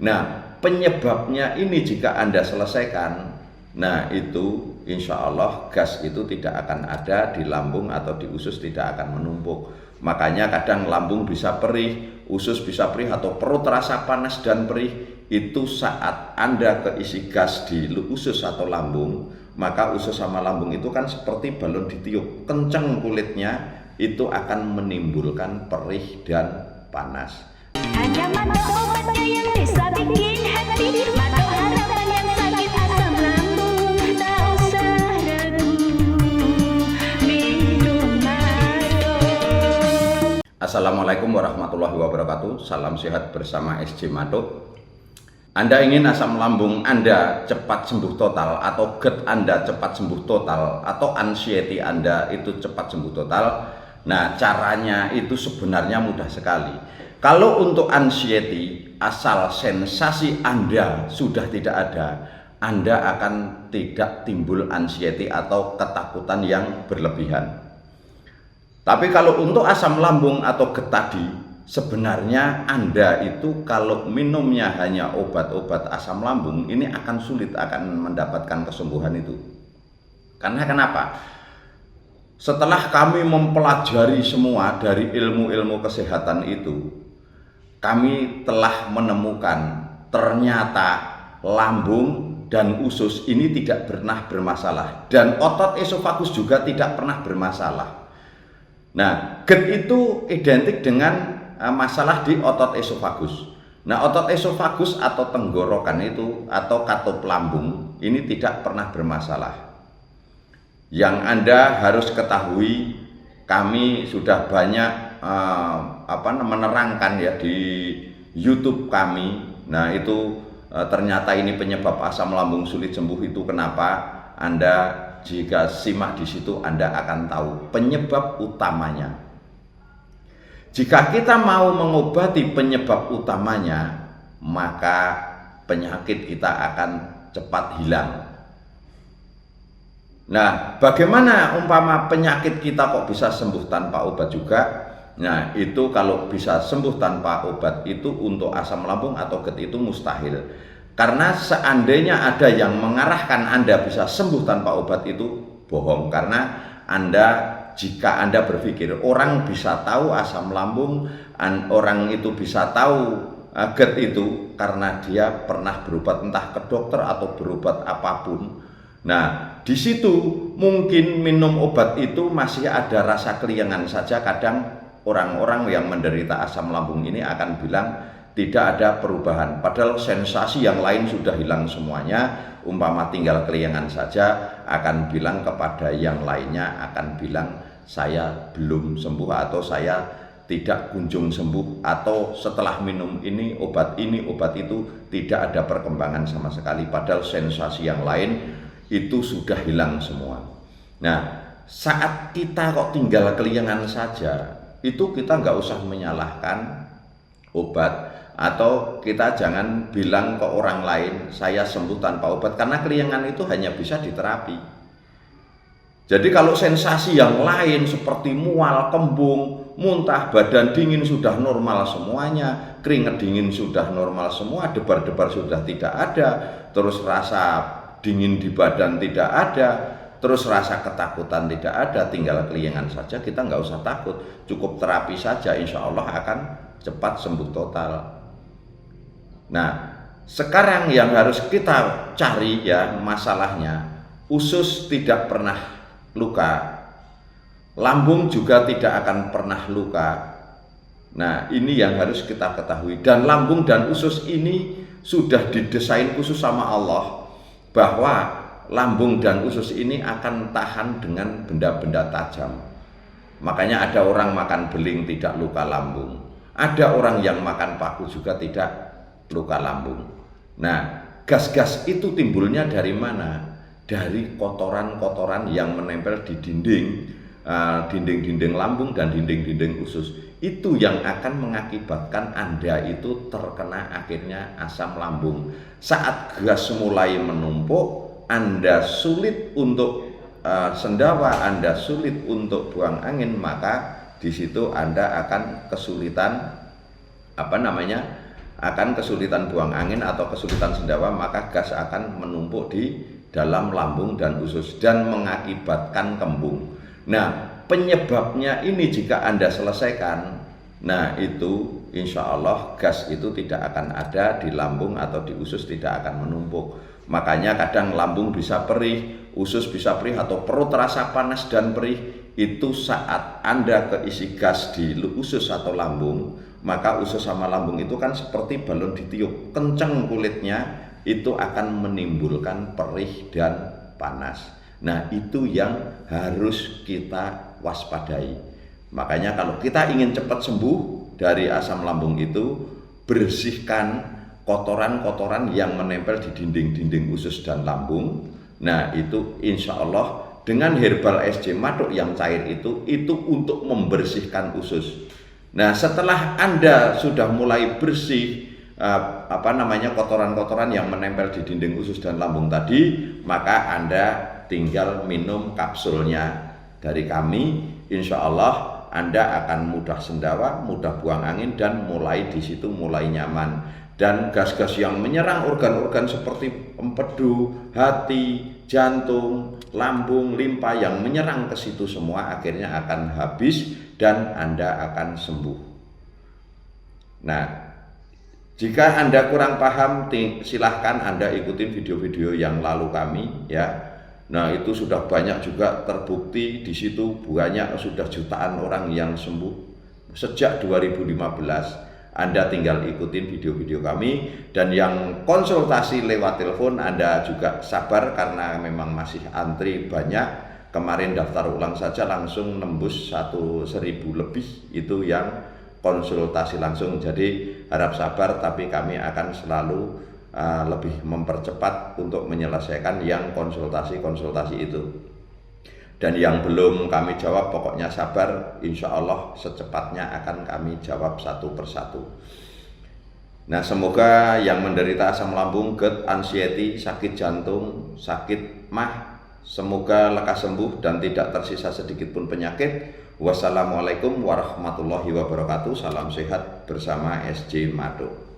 Nah, penyebabnya ini jika Anda selesaikan, nah itu insya Allah gas itu tidak akan ada di lambung atau di usus, tidak akan menumpuk. Makanya kadang lambung bisa perih, usus bisa perih, atau perut terasa panas dan perih. Itu saat Anda keisi gas di usus atau lambung, maka usus sama lambung itu kan seperti balon ditiup, kenceng kulitnya, itu akan menimbulkan perih dan panas. Ada mata obatnya yang bisa bikin hati mata harapan yang sakit asam lambung. Tak usah ragu, minum Mado. Assalamualaikum warahmatullahi wabarakatuh. Salam sehat bersama SJ Mado. Anda ingin asam lambung Anda cepat sembuh total, atau GERD Anda cepat sembuh total, atau anxiety Anda itu cepat sembuh total. Nah, caranya itu sebenarnya mudah sekali. Kalau untuk anxiety, asal sensasi Anda sudah tidak ada, Anda akan tidak timbul anxiety atau ketakutan yang berlebihan. Tapi kalau untuk asam lambung atau GERD tadi, sebenarnya Anda itu kalau minumnya hanya obat-obat asam lambung, ini akan sulit akan mendapatkan kesembuhan itu. Karena kenapa? Setelah kami mempelajari semua dari ilmu-ilmu kesehatan itu, kami telah menemukan ternyata lambung dan usus ini tidak pernah bermasalah, dan otot esofagus juga tidak pernah bermasalah. Nah, GERD itu identik dengan masalah di otot esofagus. Nah, otot esofagus atau tenggorokan itu atau katup lambung ini tidak pernah bermasalah. Yang Anda harus ketahui, kami sudah banyak menerangkan ya di YouTube kami. Nah, itu ternyata ini penyebab asam lambung sulit sembuh itu kenapa. Anda jika simak di situ Anda akan tahu penyebab utamanya. Jika kita mau mengobati penyebab utamanya, maka penyakit kita akan cepat hilang. Nah, bagaimana umpama penyakit kita kok bisa sembuh tanpa obat juga? Nah, itu kalau bisa sembuh tanpa obat itu untuk asam lambung atau GERD itu mustahil. Karena seandainya ada yang mengarahkan Anda bisa sembuh tanpa obat itu bohong. Karena jika Anda berpikir orang bisa tahu asam lambung, orang itu bisa tahu GERD itu karena dia pernah berobat entah ke dokter atau berobat apapun. Nah, di situ mungkin minum obat itu masih ada rasa keliengan saja. Kadang orang-orang yang menderita asam lambung ini akan bilang tidak ada perubahan, padahal sensasi yang lain sudah hilang semuanya. Umpama tinggal keliengan saja, akan bilang kepada yang lainnya, akan bilang saya belum sembuh, atau saya tidak kunjung sembuh, atau setelah minum ini obat itu tidak ada perkembangan sama sekali, padahal sensasi yang lain itu sudah hilang semua. Nah, saat kita kok tinggal keliengan saja, itu kita nggak usah menyalahkan obat, atau kita jangan bilang ke orang lain saya sembuh tanpa obat, karena keliengan itu hanya bisa diterapi. Jadi kalau sensasi yang lain seperti mual, kembung, muntah, badan dingin sudah normal semuanya, keringat dingin sudah normal semua, debar-debar sudah tidak ada, terus rasa dingin di badan tidak ada, terus rasa ketakutan tidak ada, tinggal keliengan saja, kita nggak usah takut, cukup terapi saja, insya Allah akan cepat sembuh total. Nah, sekarang yang harus kita cari ya masalahnya, usus tidak pernah luka, lambung juga tidak akan pernah luka. Nah, ini yang harus kita ketahui, dan lambung dan usus ini sudah didesain khusus sama Allah, bahwa lambung dan usus ini akan tahan dengan benda-benda tajam. Makanya ada orang makan beling tidak luka lambung, ada orang yang makan paku juga tidak luka lambung. Nah, gas-gas itu timbulnya dari mana? Dari kotoran-kotoran yang menempel di dinding-dinding lambung dan dinding-dinding usus. Itu yang akan mengakibatkan Anda itu terkena akhirnya asam lambung. Saat gas mulai menumpuk, Anda sulit untuk sendawa, Anda sulit untuk buang angin, maka di situ Anda akan kesulitan akan kesulitan buang angin atau kesulitan sendawa, maka gas akan menumpuk di dalam lambung dan usus dan mengakibatkan kembung. Nah, penyebabnya ini jika Anda selesaikan, nah itu insya Allah gas itu tidak akan ada di lambung atau di usus, tidak akan menumpuk. Makanya kadang lambung bisa perih, usus bisa perih, atau perut terasa panas dan perih. Itu saat Anda keisi gas di usus atau lambung, maka usus sama lambung itu kan seperti balon ditiup, kenceng kulitnya, itu akan menimbulkan perih dan panas. Nah, itu yang harus kita waspadai. Makanya kalau kita ingin cepat sembuh dari asam lambung itu, bersihkan kotoran-kotoran yang menempel di dinding-dinding usus dan lambung. Nah, itu insya Allah dengan herbal SC Madok yang cair itu untuk membersihkan usus. Nah, setelah Anda sudah mulai bersih kotoran-kotoran yang menempel di dinding usus dan lambung tadi, maka Anda tinggal minum kapsulnya dari kami. Insya Allah Anda akan mudah sendawa, mudah buang angin, dan mulai di situ mulai nyaman. Dan gas-gas yang menyerang organ-organ seperti empedu, hati, jantung, lambung, limpa yang menyerang ke situ semua akhirnya akan habis dan Anda akan sembuh. Nah, jika Anda kurang paham, silahkan Anda ikutin video-video yang lalu kami ya. Nah, itu sudah banyak juga terbukti di situ, banyak sudah jutaan orang yang sembuh sejak 2015. Anda tinggal ikutin video-video kami, dan yang konsultasi lewat telepon Anda juga sabar karena memang masih antri banyak. Kemarin daftar ulang saja langsung nembus 1.000 lebih itu yang konsultasi langsung. Jadi harap sabar, tapi kami akan selalu lebih mempercepat untuk menyelesaikan yang konsultasi-konsultasi itu. Dan yang belum kami jawab, pokoknya sabar, insya Allah secepatnya akan kami jawab satu persatu. Nah, semoga yang menderita asam lambung, GERD, anxiety, sakit jantung, sakit MAH, semoga lekas sembuh dan tidak tersisa sedikit pun penyakit. Wassalamualaikum warahmatullahi wabarakatuh. Salam sehat bersama SC Madok.